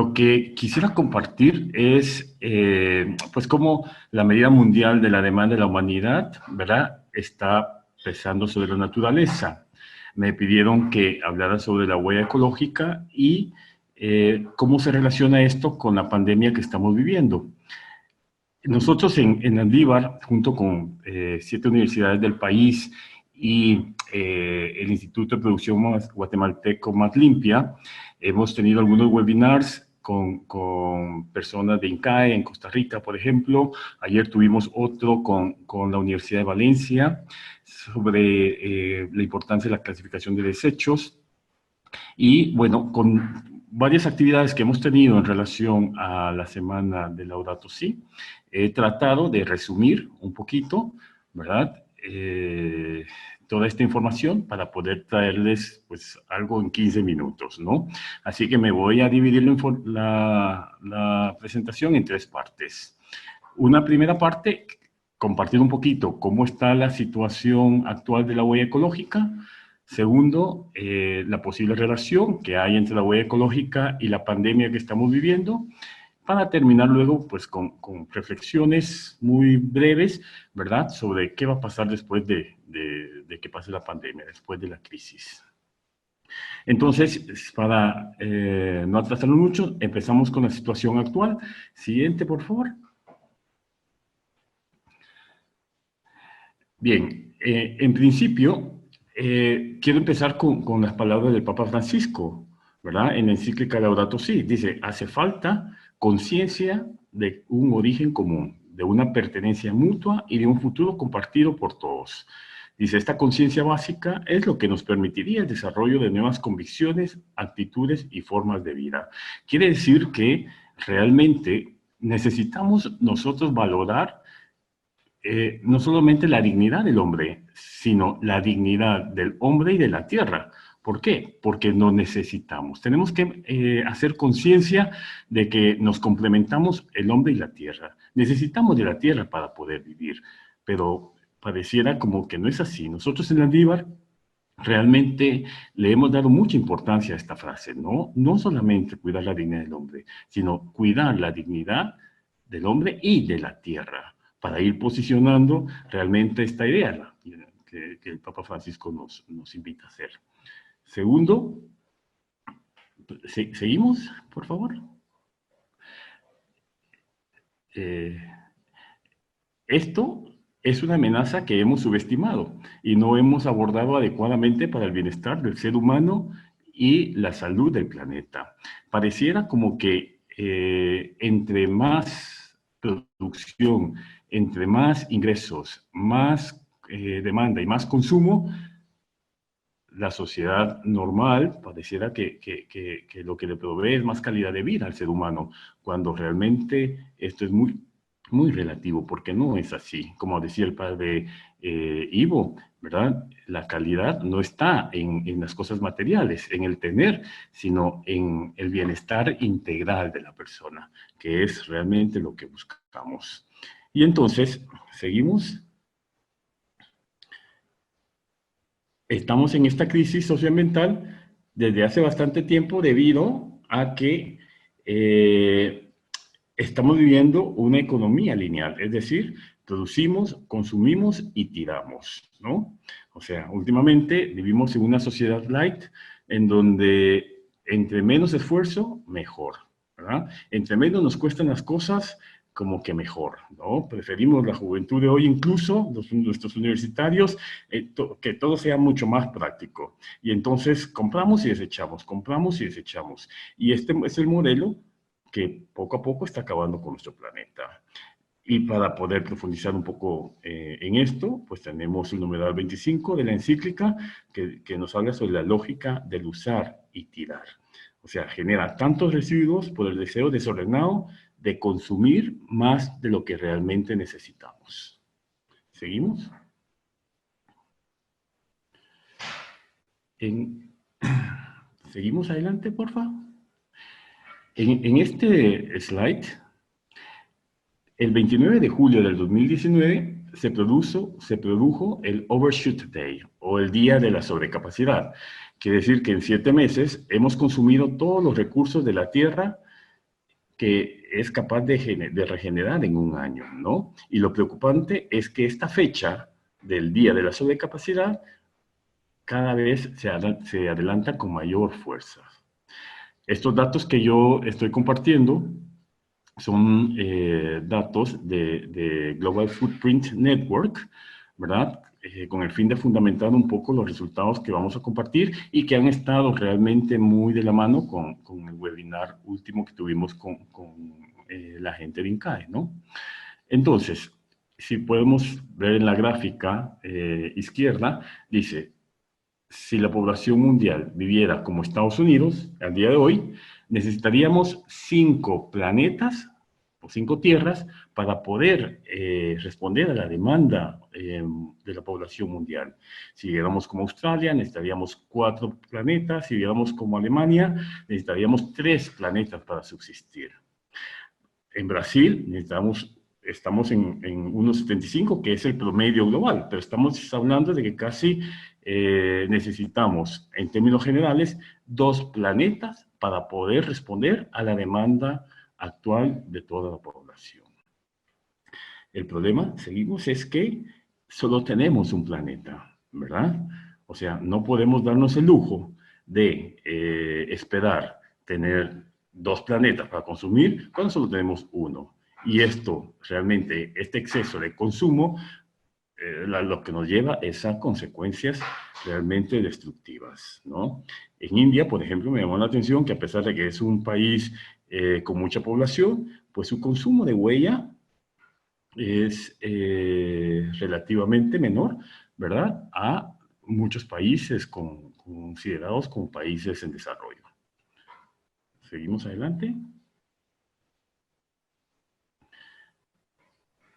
lo que quisiera compartir es, pues, cómo la medida mundial de la demanda de la humanidad, ¿verdad?, está pesando sobre la naturaleza. Me pidieron que hablara sobre la huella ecológica y cómo se relaciona esto con la pandemia que estamos viviendo. Nosotros en Andívar, junto con 7 universidades del país y el Instituto de Producción Guatemalteco Más Limpia, hemos tenido algunos webinars con personas de INCAE en Costa Rica, por ejemplo. Ayer tuvimos otro con la Universidad de Valencia sobre la importancia de la clasificación de desechos. Y bueno, con varias actividades que hemos tenido en relación a la semana de Laudato Si, he tratado de resumir un poquito, ¿verdad?, toda esta información para poder traerles, pues, algo en 15 minutos, ¿no? Así que me voy a dividir la presentación en 3 partes. Una primera parte, compartir un poquito cómo está la situación actual de la huella ecológica. Segundo, la posible relación que hay entre la huella ecológica y la pandemia que estamos viviendo, para terminar luego, pues, con reflexiones muy breves, ¿verdad?, sobre qué va a pasar después de que pase la pandemia, después de la crisis. Entonces, para no atrasarnos mucho, empezamos con la situación actual. Siguiente, por favor. Bien, en principio, quiero empezar con las palabras del Papa Francisco, ¿verdad? En la encíclica Laudato Si, dice, hace falta conciencia de un origen común, de una pertenencia mutua y de un futuro compartido por todos. Dice, esta conciencia básica es lo que nos permitiría el desarrollo de nuevas convicciones, actitudes y formas de vida. Quiere decir que realmente necesitamos nosotros valorar no solamente la dignidad del hombre, sino la dignidad del hombre y de la tierra. ¿Por qué? Porque nos necesitamos. Tenemos que hacer conciencia de que nos complementamos el hombre y la tierra. Necesitamos de la tierra para poder vivir, pero pareciera como que no es así. Nosotros en Andívar realmente le hemos dado mucha importancia a esta frase, ¿no? No solamente cuidar la dignidad del hombre, sino cuidar la dignidad del hombre y de la tierra, para ir posicionando realmente esta idea que el Papa Francisco nos invita a hacer. Segundo, ¿seguimos, por favor? Esto es una amenaza que hemos subestimado y no hemos abordado adecuadamente para el bienestar del ser humano y la salud del planeta. Pareciera como que entre más producción, entre más ingresos, más demanda y más consumo, la sociedad normal pareciera que lo que le provee es más calidad de vida al ser humano, cuando realmente esto es muy relativo, porque no es así. Como decía el padre Ivo, ¿verdad? La calidad no está en las cosas materiales, en el tener, sino en el bienestar integral de la persona, que es realmente lo que buscamos. Y entonces, seguimos. Estamos en esta crisis socioambiental desde hace bastante tiempo debido a que estamos viviendo una economía lineal, es decir, producimos, consumimos y tiramos, ¿no? O sea, últimamente vivimos en una sociedad light en donde entre menos esfuerzo, mejor, ¿verdad? Entre menos nos cuestan las cosas, como que mejor, ¿no? Preferimos la juventud de hoy, incluso nuestros universitarios, que todo sea mucho más práctico. Y entonces compramos y desechamos, compramos y desechamos. Y este es el modelo que poco a poco está acabando con nuestro planeta. Y para poder profundizar un poco en esto, pues tenemos el numeral 25 de la encíclica que nos habla sobre la lógica del usar y tirar. O sea, genera tantos residuos por el deseo desordenado de consumir más de lo que realmente necesitamos. ¿Seguimos? ¿Seguimos adelante, por favor? En este slide, el 29 de julio del 2019 se produjo el Overshoot Day, o el Día de la Sobrecapacidad. Quiere decir que en 7 meses hemos consumido todos los recursos de la Tierra que es capaz de regenerar en un año, ¿no? Y lo preocupante es que esta fecha del día de la sobrecapacidad cada vez se adelanta con mayor fuerza. Estos datos que yo estoy compartiendo son datos de Global Footprint Network, ¿verdad? Con el fin de fundamentar un poco los resultados que vamos a compartir y que han estado realmente muy de la mano con el webinar último que tuvimos con la gente de INCAE, ¿no? Entonces, si podemos ver en la gráfica izquierda, dice, si la población mundial viviera como Estados Unidos al día de hoy, necesitaríamos 5 planetas o 5 tierras para poder responder a la demanda de la población mundial. Si viviéramos como Australia, necesitaríamos 4 planetas. Si viviéramos como Alemania, necesitaríamos 3 planetas para subsistir. En Brasil estamos en 1,75, que es el promedio global, pero estamos hablando de que casi necesitamos, en términos generales, 2 planetas para poder responder a la demanda actual de toda la población. El problema, seguimos, es que solo tenemos un planeta, ¿verdad? O sea, no podemos darnos el lujo de esperar tener 2 planetas para consumir cuando solo tenemos uno. Y esto, realmente, este exceso de consumo, lo que nos lleva es a consecuencias realmente destructivas, ¿no? En India, por ejemplo, me llamó la atención que a pesar de que es un país con mucha población, pues su consumo de huella es relativamente menor, ¿verdad?, a muchos países considerados como países en desarrollo. Seguimos adelante.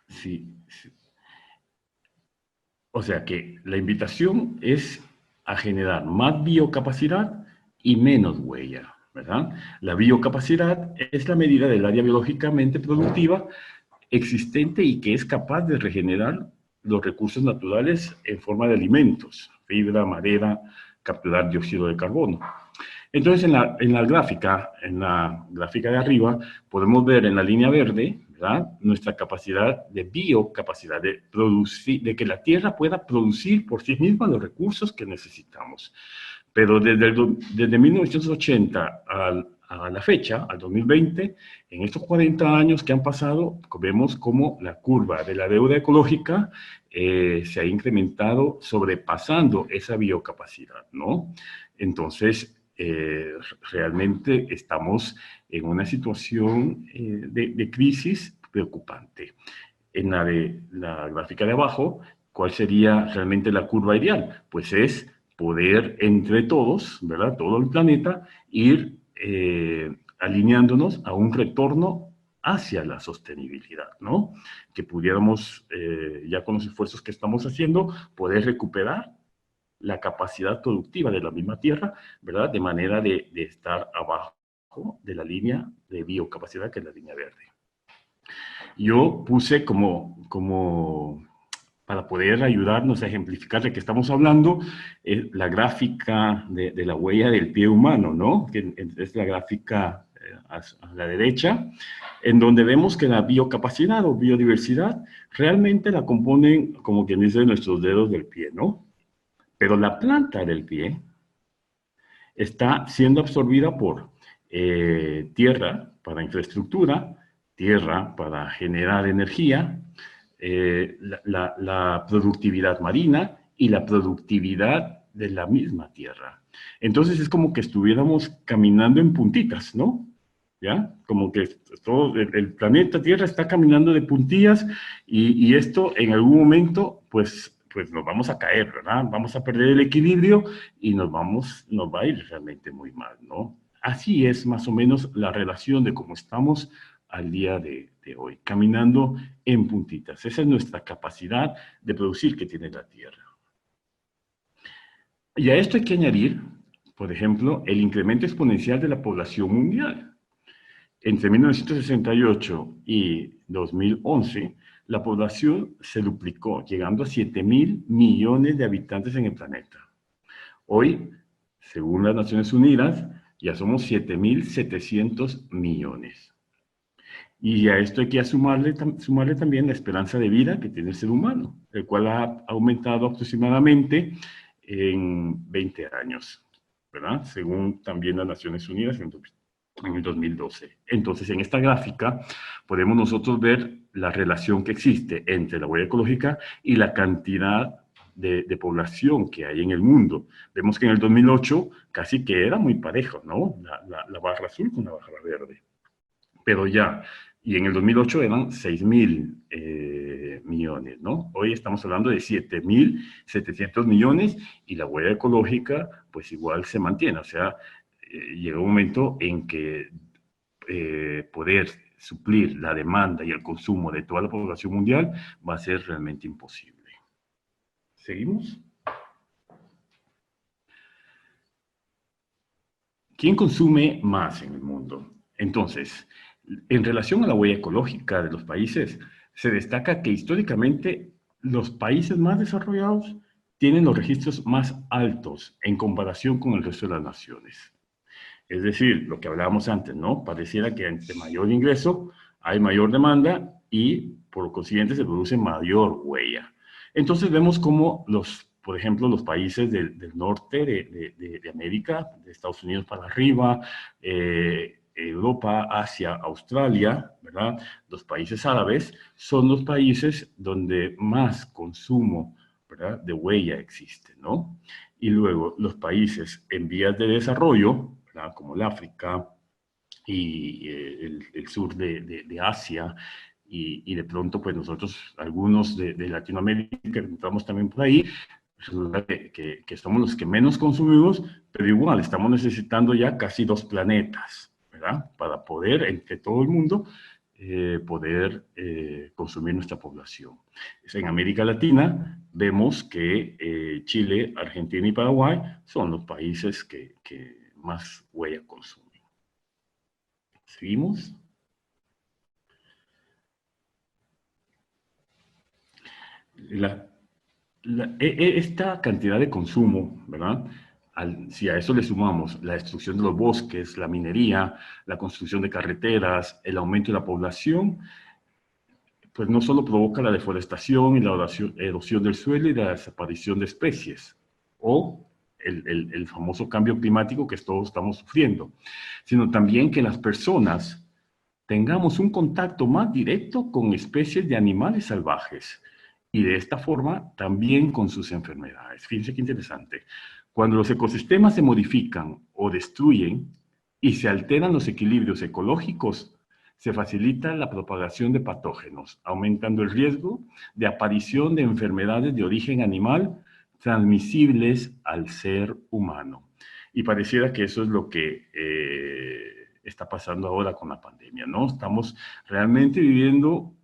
Sí, sí. O sea que la invitación es a generar más biocapacidad y menos huella, ¿verdad? La biocapacidad es la medida del área biológicamente productiva existente y que es capaz de regenerar los recursos naturales en forma de alimentos, fibra, madera, capturar dióxido de carbono. Entonces, en la gráfica de arriba, podemos ver en la línea verde, ¿verdad?, nuestra capacidad de biocapacidad, de producir, de que la Tierra pueda producir por sí misma los recursos que necesitamos. Pero desde 1980 a la fecha, al 2020, en estos 40 años que han pasado, vemos cómo la curva de la deuda ecológica se ha incrementado sobrepasando esa biocapacidad, ¿no? Entonces, realmente estamos en una situación de crisis preocupante. En la gráfica de abajo, ¿cuál sería realmente la curva ideal? Pues es poder entre todos, ¿verdad?, todo el planeta, ir alineándonos a un retorno hacia la sostenibilidad, ¿no? Que pudiéramos, ya con los esfuerzos que estamos haciendo, poder recuperar la capacidad productiva de la misma tierra, ¿verdad?, de manera de estar abajo de la línea de biocapacidad, que es la línea verde. Yo puse para poder ayudarnos a ejemplificar de qué estamos hablando, la gráfica de la huella del pie humano, ¿no?, que es la gráfica a la derecha, en donde vemos que la biocapacidad o biodiversidad realmente la componen, como quien dice, nuestros dedos del pie, ¿no? Pero la planta del pie está siendo absorbida por tierra para infraestructura, tierra para generar energía, la productividad marina y la productividad de la misma tierra. Entonces es como que estuviéramos caminando en puntitas, ¿no? ¿Ya? Como que todo el planeta Tierra está caminando de puntillas y esto en algún momento, pues nos vamos a caer, ¿verdad? Vamos a perder el equilibrio y nos va a ir realmente muy mal, ¿no? Así es más o menos la relación de cómo estamos al día de hoy, caminando en puntitas. Esa es nuestra capacidad de producir que tiene la Tierra. Y a esto hay que añadir, por ejemplo, el incremento exponencial de la población mundial. Entre 1968 y 2011, la población se duplicó, llegando a 7.000 millones de habitantes en el planeta. Hoy, según las Naciones Unidas, ya somos 7.700 millones. Y a esto hay que sumarle también la esperanza de vida que tiene el ser humano, el cual ha aumentado aproximadamente en 20 años, ¿verdad? Según también las Naciones Unidas en el 2012. Entonces, en esta gráfica podemos nosotros ver la relación que existe entre la huella ecológica y la cantidad de población que hay en el mundo. Vemos que en el 2008 casi que era muy parejo, ¿no? La barra azul con la barra verde. Pero ya, y en el 2008 eran 6.000 millones, ¿no? Hoy estamos hablando de 7.700 millones y la huella ecológica pues igual se mantiene, o sea, llega un momento en que poder suplir la demanda y el consumo de toda la población mundial va a ser realmente imposible. ¿Seguimos? ¿Quién consume más en el mundo? Entonces, en relación a la huella ecológica de los países, se destaca que históricamente los países más desarrollados tienen los registros más altos en comparación con el resto de las naciones. Es decir, lo que hablábamos antes, ¿no? Pareciera que entre mayor ingreso hay mayor demanda y por consiguiente se produce mayor huella. Entonces vemos cómo por ejemplo, los países del norte de América, de Estados Unidos para arriba, Europa, Asia, Australia, ¿verdad? Los países árabes son los países donde más consumo, ¿verdad?, de huella existe, ¿no? Y luego los países en vías de desarrollo, ¿verdad?, como el África y el sur de Asia, y de pronto, pues nosotros, algunos de Latinoamérica, entramos también por ahí, resulta que somos los que menos consumimos, pero igual estamos necesitando ya casi 2 planetas, ¿verdad? Para poder, entre todo el mundo, poder consumir nuestra población. En América Latina vemos que Chile, Argentina y Paraguay son los países que más huella consumen. ¿Seguimos? La, esta cantidad de consumo, ¿verdad? Si a eso le sumamos la destrucción de los bosques, la minería, la construcción de carreteras, el aumento de la población, pues no solo provoca la deforestación y la erosión del suelo y la desaparición de especies, o el famoso cambio climático que todos estamos sufriendo, sino también que las personas tengamos un contacto más directo con especies de animales salvajes y de esta forma también con sus enfermedades. Fíjense qué interesante. Cuando los ecosistemas se modifican o destruyen y se alteran los equilibrios ecológicos, se facilita la propagación de patógenos, aumentando el riesgo de aparición de enfermedades de origen animal transmisibles al ser humano. Y pareciera que eso es lo que está pasando ahora con la pandemia, ¿no? Estamos realmente viviendo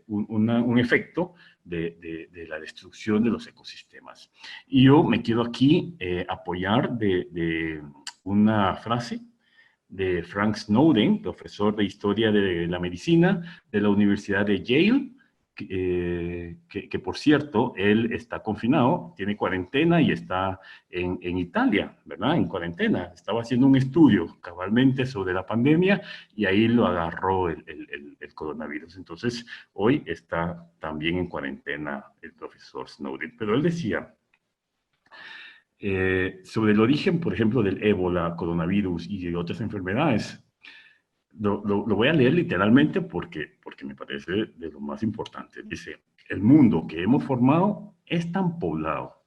un efecto de la destrucción de los ecosistemas. Y yo me quiero aquí apoyar de una frase de Frank Snowden, profesor de Historia de la Medicina de la Universidad de Yale, que por cierto, él está confinado, tiene cuarentena y está en Italia, ¿verdad? En cuarentena. Estaba haciendo un estudio cabalmente sobre la pandemia y ahí lo agarró el coronavirus. Entonces, hoy está también en cuarentena el profesor Snowden. Pero él decía, sobre el origen, por ejemplo, del ébola, coronavirus y de otras enfermedades. Lo voy a leer literalmente porque me parece de lo más importante. Dice, el mundo que hemos formado es tan poblado,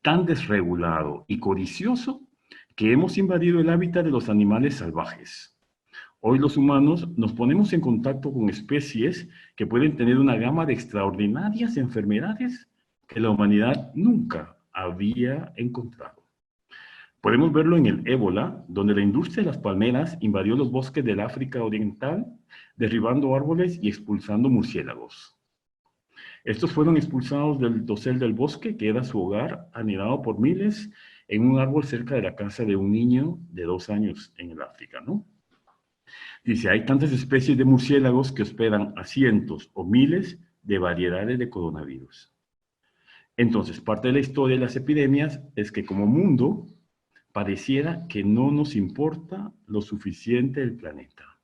tan desregulado y codicioso que hemos invadido el hábitat de los animales salvajes. Hoy los humanos nos ponemos en contacto con especies que pueden tener una gama de extraordinarias enfermedades que la humanidad nunca había encontrado. Podemos verlo en el ébola, donde la industria de las palmeras invadió los bosques del África Oriental, derribando árboles y expulsando murciélagos. Estos fueron expulsados del dosel del bosque, que era su hogar, anidado por miles en un árbol cerca de la casa de un niño de 2 años en el África, ¿no? Dice, hay tantas especies de murciélagos que hospedan a cientos o miles de variedades de coronavirus. Entonces, parte de la historia de las epidemias es que como mundo pareciera que no nos importa lo suficiente el planeta.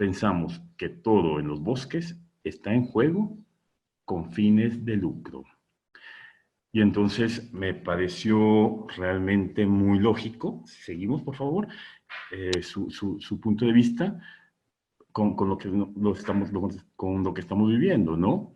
pensamos que todo en los bosques está en juego con fines de lucro. Y entonces me pareció realmente muy lógico, seguimos por favor, su punto de vista con lo que con lo que estamos viviendo, ¿no?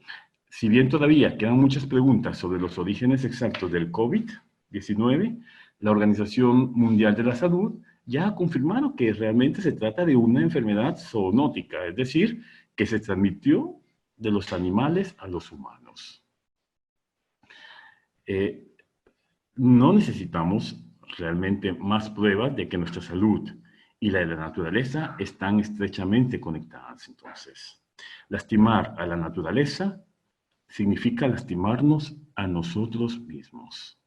Si bien todavía quedan muchas preguntas sobre los orígenes exactos del COVID-19, la Organización Mundial de la Salud ya ha confirmado que realmente se trata de una enfermedad zoonótica, es decir, que se transmitió de los animales a los humanos. No necesitamos realmente más pruebas de que nuestra salud y la de la naturaleza están estrechamente conectadas. Entonces, lastimar a la naturaleza significa lastimarnos a nosotros mismos.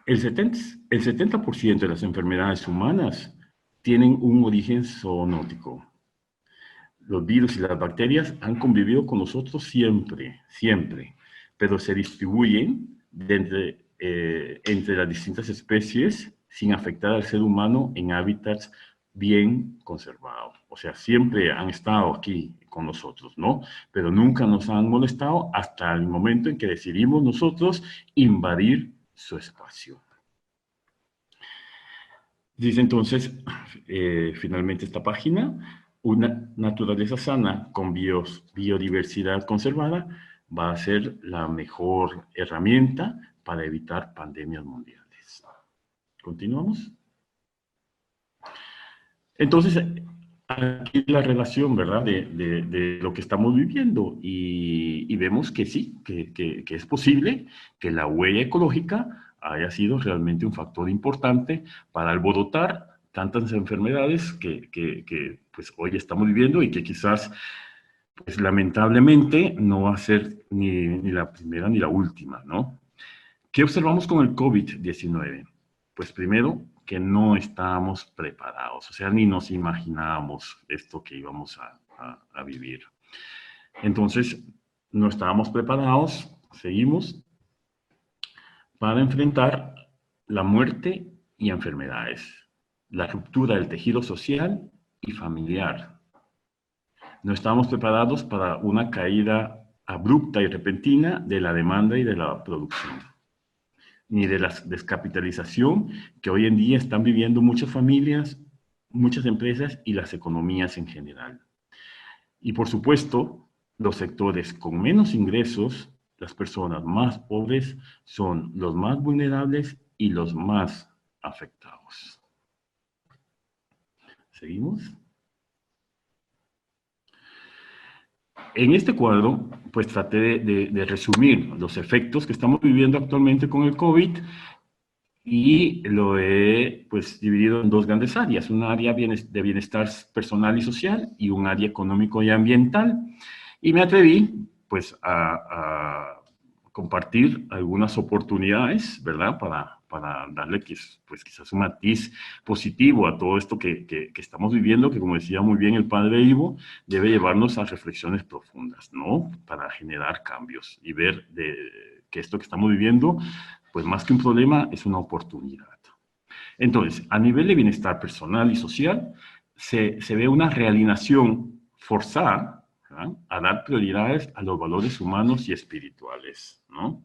El 70% de las enfermedades humanas tienen un origen zoonótico. Los virus y las bacterias han convivido con nosotros siempre, siempre, pero se distribuyen entre las distintas especies sin afectar al ser humano en hábitats bien conservados. O sea, siempre han estado aquí con nosotros, ¿no? Pero nunca nos han molestado hasta el momento en que decidimos nosotros invadir su espacio. Dice entonces, finalmente esta página, una naturaleza sana con biodiversidad conservada va a ser la mejor herramienta para evitar pandemias mundiales. ¿Continuamos? Entonces, aquí la relación, ¿verdad?, de lo que estamos viviendo y vemos que sí, que es posible que la huella ecológica haya sido realmente un factor importante para alborotar tantas enfermedades que pues, hoy estamos viviendo y que quizás, pues lamentablemente, no va a ser ni la primera ni la última, ¿no? ¿Qué observamos con el COVID-19? Pues primero, que no estábamos preparados, o sea, ni nos imaginábamos esto que íbamos a vivir. Entonces, no estábamos preparados, seguimos, para enfrentar la muerte y enfermedades, la ruptura del tejido social y familiar. No estábamos preparados para una caída abrupta y repentina de la demanda y de la producción, ni de la descapitalización que hoy en día están viviendo muchas familias, muchas empresas y las economías en general. Y por supuesto, los sectores con menos ingresos, las personas más pobres, son los más vulnerables y los más afectados. ¿Seguimos? En este cuadro, pues traté de resumir los efectos que estamos viviendo actualmente con el COVID y lo he pues dividido en dos grandes áreas, un área de bienestar personal y social y un área económico y ambiental. Y me atreví pues a compartir algunas oportunidades, ¿verdad? Para darle pues, quizás un matiz positivo a todo esto que estamos viviendo, que como decía muy bien el padre Ivo, debe llevarnos a reflexiones profundas, ¿no? Para generar cambios y ver que esto que estamos viviendo, pues más que un problema, es una oportunidad. Entonces, a nivel de bienestar personal y social, se ve una realineación forzada, ¿verdad?, a dar prioridades a los valores humanos y espirituales, ¿no?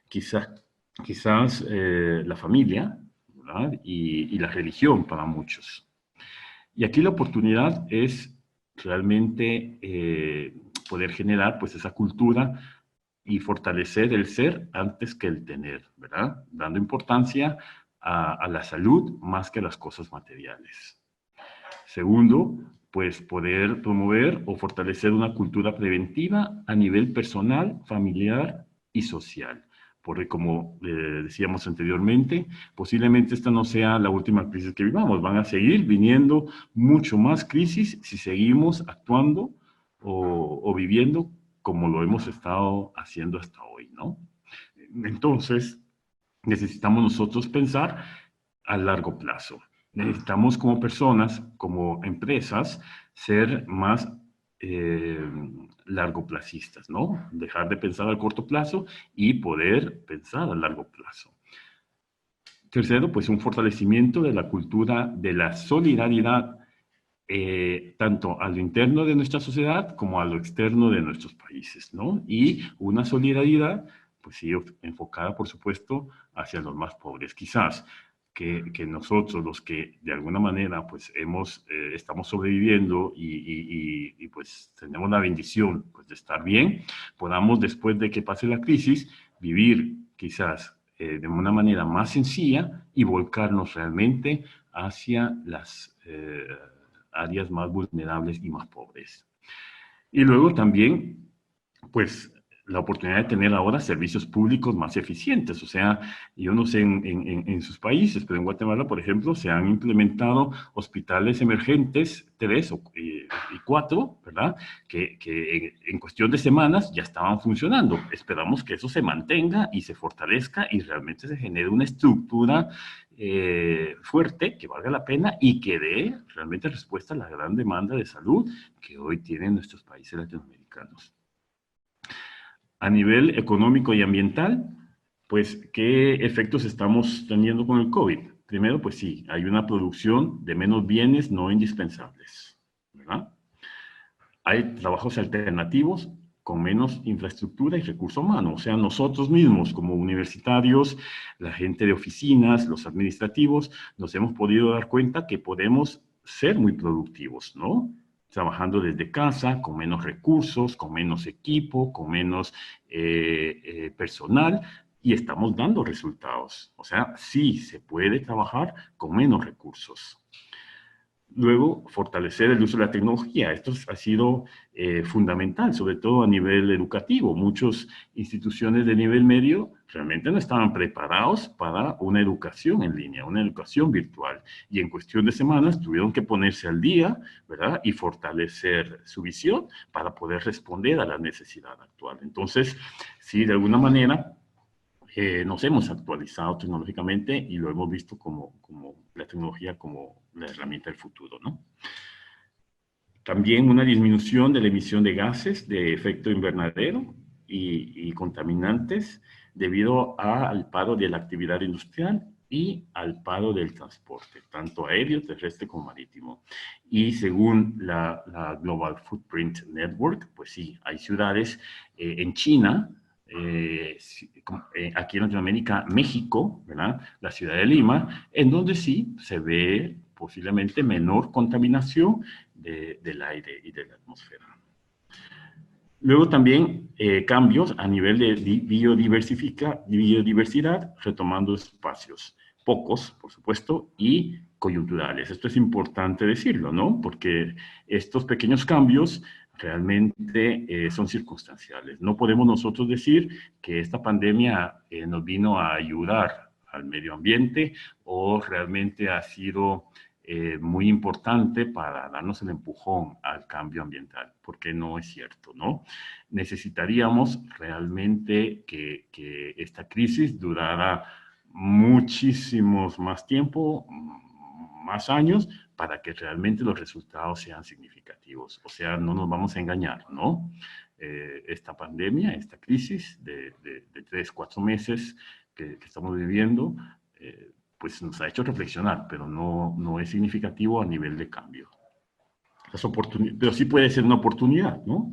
Quizás la familia, ¿verdad?, y la religión para muchos. Y aquí la oportunidad es realmente poder generar pues esa cultura y fortalecer el ser antes que el tener, ¿verdad? Dando importancia a la salud más que a las cosas materiales. Segundo, pues poder promover o fortalecer una cultura preventiva a nivel personal, familiar y social. Porque como decíamos anteriormente, posiblemente esta no sea la última crisis que vivamos. Van a seguir viniendo mucho más crisis si seguimos actuando o viviendo como lo hemos estado haciendo hasta hoy, ¿no? Entonces, necesitamos nosotros pensar a largo plazo. Necesitamos como personas, como empresas, ser más largoplacistas, ¿no? Dejar de pensar al corto plazo y poder pensar a largo plazo. Tercero, pues un fortalecimiento de la cultura de la solidaridad, tanto a lo interno de nuestra sociedad como a lo externo de nuestros países, ¿no? Y una solidaridad, pues sí, enfocada, por supuesto, hacia los más pobres. Quizás que nosotros, los que de alguna manera, pues estamos sobreviviendo y, pues tenemos la bendición, pues, de estar bien, podamos, después de que pase la crisis, vivir quizás de una manera más sencilla y volcarnos realmente hacia las áreas más vulnerables y más pobres. Y luego también, pues, la oportunidad de tener ahora servicios públicos más eficientes. O sea, yo no sé en sus países, pero en Guatemala, por ejemplo, se han implementado hospitales emergentes, 3 y 4, ¿verdad? Que en cuestión de semanas ya estaban funcionando. Esperamos que eso se mantenga y se fortalezca y realmente se genere una estructura fuerte, que valga la pena y que dé realmente respuesta a la gran demanda de salud que hoy tienen nuestros países latinoamericanos. A nivel económico y ambiental, pues, ¿qué efectos estamos teniendo con el COVID? Primero, pues sí, hay una producción de menos bienes no indispensables, ¿verdad? Hay trabajos alternativos con menos infraestructura y recurso humano. O sea, nosotros mismos como universitarios, la gente de oficinas, los administrativos, nos hemos podido dar cuenta que podemos ser muy productivos, ¿no? Trabajando desde casa, con menos recursos, con menos equipo, con menos personal, y estamos dando resultados. O sea, sí se puede trabajar con menos recursos. Luego, fortalecer el uso de la tecnología. Esto ha sido fundamental, sobre todo a nivel educativo. Muchas instituciones de nivel medio realmente no estaban preparados para una educación en línea, una educación virtual. Y en cuestión de semanas tuvieron que ponerse al día, ¿verdad? Y fortalecer su visión para poder responder a la necesidad actual. Entonces, sí, de alguna manera nos hemos actualizado tecnológicamente y lo hemos visto como la tecnología como la herramienta del futuro, ¿no? También una disminución de la emisión de gases de efecto invernadero y contaminantes debido al paro de la actividad industrial y al paro del transporte, tanto aéreo, terrestre como marítimo. Y según la Global Footprint Network, pues sí, hay ciudades en China, aquí en Latinoamérica, México, ¿verdad? La ciudad de Lima, en donde sí se ve posiblemente menor contaminación del aire y de la atmósfera. Luego también cambios a nivel de biodiversidad, retomando espacios, pocos, por supuesto, y coyunturales. Esto es importante decirlo, ¿no? Porque estos pequeños cambios realmente son circunstanciales. No podemos nosotros decir que esta pandemia nos vino a ayudar al medio ambiente o realmente ha sido muy importante para darnos el empujón al cambio ambiental, porque no es cierto, ¿no? Necesitaríamos realmente que esta crisis durara muchísimos más tiempo, más años, para que realmente los resultados sean significativos. O sea, no nos vamos a engañar, ¿no? Esta pandemia, esta crisis de 3, 4 meses que estamos viviendo, pues nos ha hecho reflexionar, pero no es significativo a nivel de cambio. Pero sí puede ser una oportunidad, ¿no?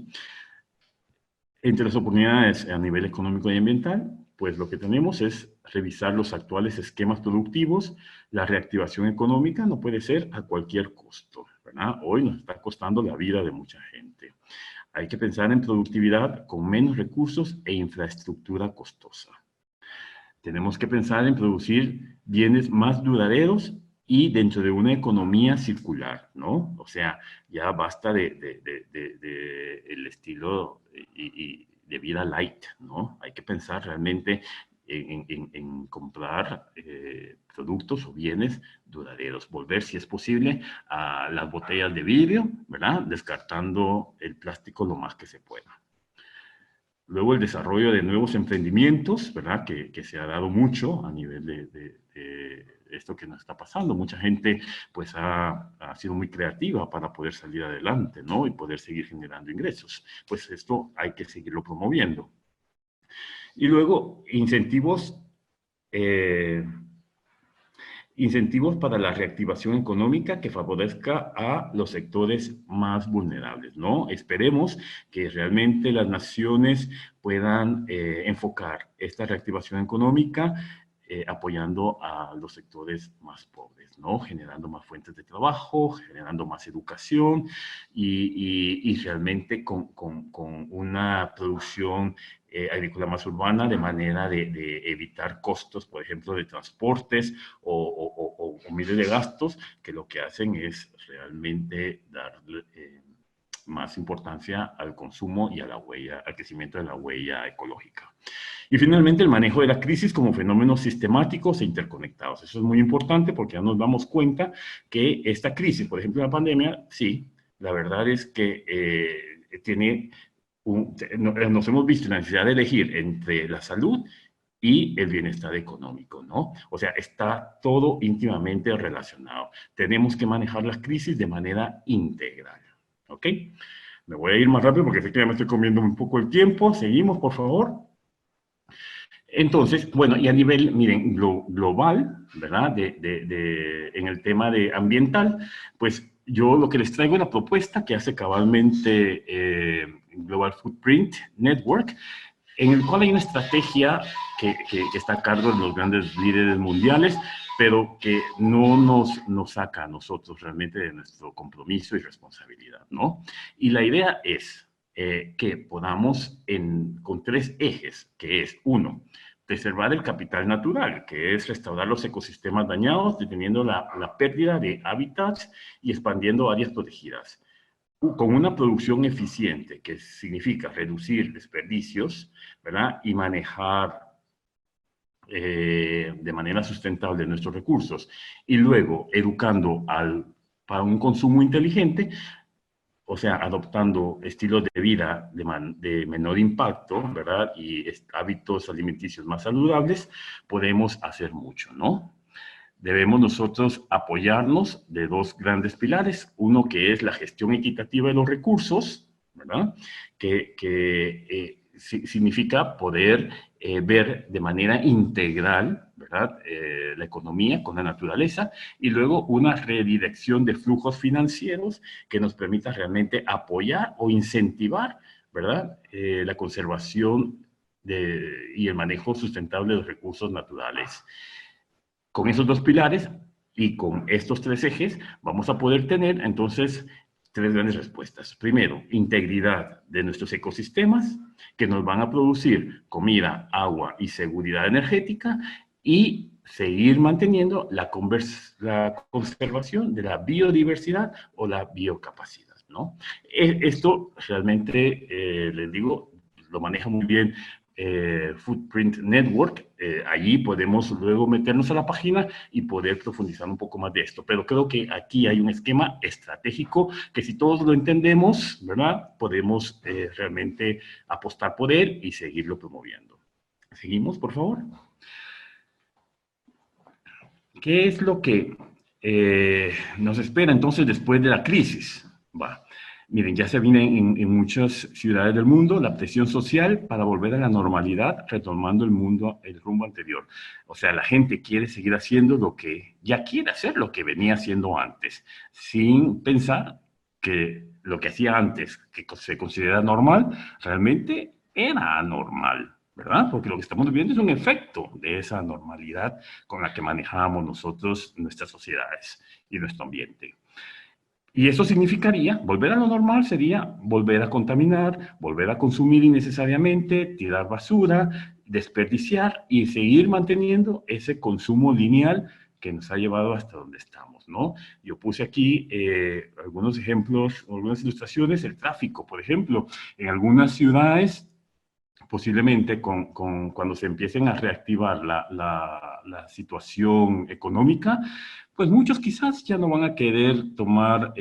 Entre las oportunidades a nivel económico y ambiental, pues lo que tenemos es revisar los actuales esquemas productivos. La reactivación económica no puede ser a cualquier costo, ¿verdad? Hoy nos está costando la vida de mucha gente. Hay que pensar en productividad con menos recursos e infraestructura costosa. Tenemos que pensar en producir bienes más duraderos y dentro de una economía circular, ¿no? O sea, ya basta de el estilo de vida light, ¿no? Hay que pensar realmente en comprar productos o bienes duraderos. Volver, si es posible, a las botellas de vidrio, ¿verdad? Descartando el plástico lo más que se pueda. Luego el desarrollo de nuevos emprendimientos, ¿verdad? Que se ha dado mucho a nivel de esto que nos está pasando. Mucha gente pues ha sido muy creativa para poder salir adelante, ¿no? Y poder seguir generando ingresos. Pues esto hay que seguirlo promoviendo. Y luego incentivos Incentivos para la reactivación económica que favorezca a los sectores más vulnerables, ¿no? Esperemos que realmente las naciones puedan enfocar esta reactivación económica apoyando a los sectores más pobres, ¿no? Generando más fuentes de trabajo, generando más educación y realmente con una producción agrícola más urbana, de manera de evitar costos, por ejemplo, de transportes o miles de gastos, que lo que hacen es realmente darle más importancia al consumo y a la huella, al crecimiento de la huella ecológica. Y finalmente, el manejo de la crisis como fenómenos sistemáticos e interconectados. Eso es muy importante porque ya nos damos cuenta que esta crisis, por ejemplo, la pandemia, sí, la verdad es que nos hemos visto en la necesidad de elegir entre la salud y el bienestar económico, ¿no? O sea, está todo íntimamente relacionado. Tenemos que manejar las crisis de manera integral, ¿ok? Me voy a ir más rápido porque sé que ya me estoy comiendo un poco el tiempo. Seguimos, por favor. Entonces, bueno, y a nivel, miren, global, ¿verdad? En el tema de ambiental, pues yo lo que les traigo es la propuesta que hace cabalmente Global Footprint Network, en el cual hay una estrategia que está a cargo de los grandes líderes mundiales, pero que no nos saca a nosotros realmente de nuestro compromiso y responsabilidad, ¿no? Y la idea es que podamos, con tres ejes, que es, uno, preservar el capital natural, que es restaurar los ecosistemas dañados, deteniendo la pérdida de hábitats y expandiendo áreas protegidas con una producción eficiente, que significa reducir desperdicios, ¿verdad? Y manejar de manera sustentable nuestros recursos. Y luego, educando para un consumo inteligente, o sea, adoptando estilos de vida de menor impacto, ¿verdad? Y hábitos alimenticios más saludables, podemos hacer mucho, ¿no? Debemos nosotros apoyarnos de dos grandes pilares. Uno que es la gestión equitativa de los recursos, ¿verdad? Que significa poder ver de manera integral, ¿verdad? La economía con la naturaleza y luego una redirección de flujos financieros que nos permita realmente apoyar o incentivar, ¿verdad? La conservación y el manejo sustentable de los recursos naturales. Con esos dos pilares y con estos tres ejes vamos a poder tener entonces tres grandes respuestas. Primero, integridad de nuestros ecosistemas que nos van a producir comida, agua y seguridad energética y seguir manteniendo la conservación de la biodiversidad o la biocapacidad, ¿no? Esto realmente, les digo, lo maneja muy bien Footprint Network. Allí podemos luego meternos a la página y poder profundizar un poco más de esto. Pero creo que aquí hay un esquema estratégico que si todos lo entendemos, ¿verdad? Podemos realmente apostar por él y seguirlo promoviendo. Seguimos, por favor. ¿Qué es lo que nos espera entonces después de la crisis? Va. Miren, ya se viene en muchas ciudades del mundo la presión social para volver a la normalidad, retomando el rumbo anterior. O sea, la gente quiere seguir haciendo ya quiere hacer lo que venía haciendo antes, sin pensar que lo que hacía antes, que se considera normal, realmente era anormal, ¿verdad? Porque lo que estamos viviendo es un efecto de esa normalidad con la que manejamos nosotros nuestras sociedades y nuestro ambiente. Y eso significaría, volver a lo normal sería volver a contaminar, volver a consumir innecesariamente, tirar basura, desperdiciar y seguir manteniendo ese consumo lineal que nos ha llevado hasta donde estamos, ¿no? Yo puse aquí algunos ejemplos, algunas ilustraciones, el tráfico, por ejemplo, en algunas ciudades posiblemente cuando se empiecen a reactivar la situación económica, pues muchos quizás ya no van a querer tomar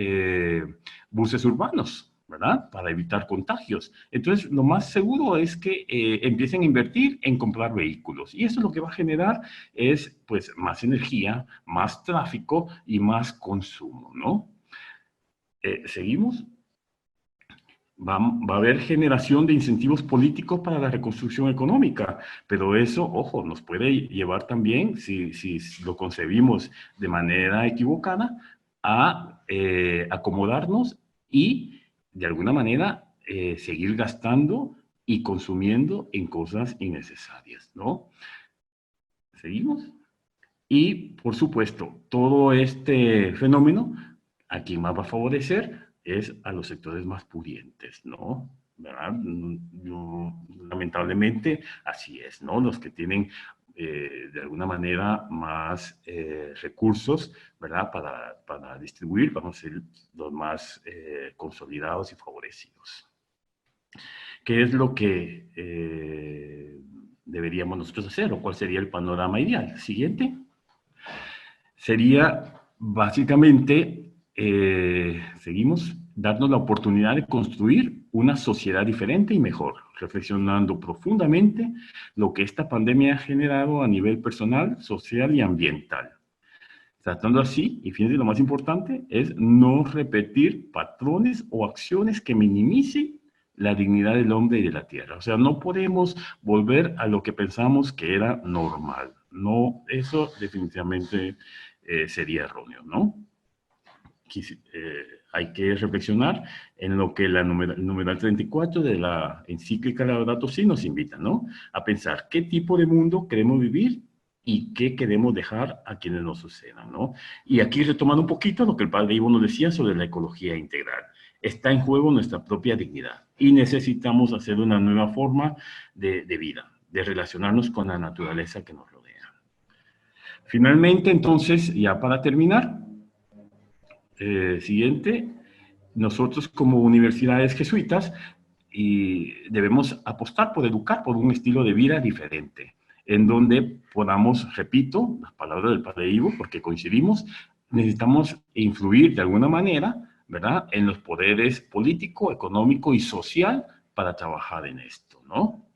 buses urbanos, ¿verdad? Para evitar contagios. Entonces, lo más seguro es que empiecen a invertir en comprar vehículos. Y eso lo que va a generar es, pues, más energía, más tráfico y más consumo, ¿no? ¿Seguimos? va a haber generación de incentivos políticos para la reconstrucción económica, pero eso, ojo, nos puede llevar también, si lo concebimos de manera equivocada, a acomodarnos y, de alguna manera, seguir gastando y consumiendo en cosas innecesarias, ¿no? ¿Seguimos? Y, por supuesto, todo este fenómeno, a quien más va a favorecer es a los sectores más pudientes, ¿no? ¿Verdad? Lamentablemente, así es, ¿no? Los que tienen, de alguna manera, más recursos, ¿verdad? Para distribuir, vamos a ser los más consolidados y favorecidos. ¿Qué es lo que deberíamos nosotros hacer o cuál sería el panorama ideal? Siguiente. Sería básicamente, seguimos, darnos la oportunidad de construir una sociedad diferente y mejor, reflexionando profundamente lo que esta pandemia ha generado a nivel personal, social y ambiental. Tratando así, y fíjense, lo más importante es no repetir patrones o acciones que minimicen la dignidad del hombre y de la tierra. O sea, no podemos volver a lo que pensamos que era normal. No, eso definitivamente sería erróneo, ¿no? Hay que reflexionar en lo que el numeral 34 de la encíclica Laudato Si nos invita, ¿no? A pensar qué tipo de mundo queremos vivir y qué queremos dejar a quienes nos sucedan, ¿no? Y aquí retomando un poquito lo que el padre Ivo nos decía sobre la ecología integral. Está en juego nuestra propia dignidad y necesitamos hacer una nueva forma de vida, de relacionarnos con la naturaleza que nos rodea. Finalmente, entonces, ya para terminar, siguiente, nosotros como universidades jesuitas y debemos apostar por educar por un estilo de vida diferente, en donde podamos, repito, las palabras del padre Ivo, porque coincidimos, necesitamos influir de alguna manera, ¿verdad?, en los poderes político, económico y social para trabajar en esto, ¿no?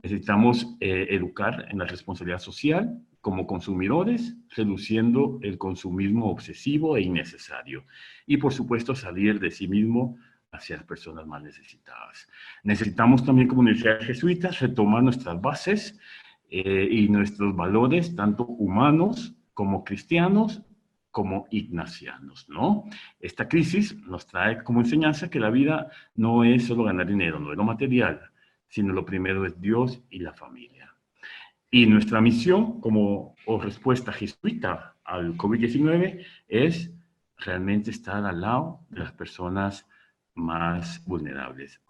Necesitamos educar en la responsabilidad social como consumidores, reduciendo el consumismo obsesivo e innecesario. Y, por supuesto, salir de sí mismo hacia las personas más necesitadas. Necesitamos también, como universidades jesuitas, retomar nuestras bases y nuestros valores, tanto humanos como cristianos, como ignacianos, ¿no? Esta crisis nos trae como enseñanza que la vida no es solo ganar dinero, no es lo material, sino lo primero es Dios y la familia. Y nuestra misión como respuesta jesuita al COVID-19 es realmente estar al lado de las personas más vulnerables.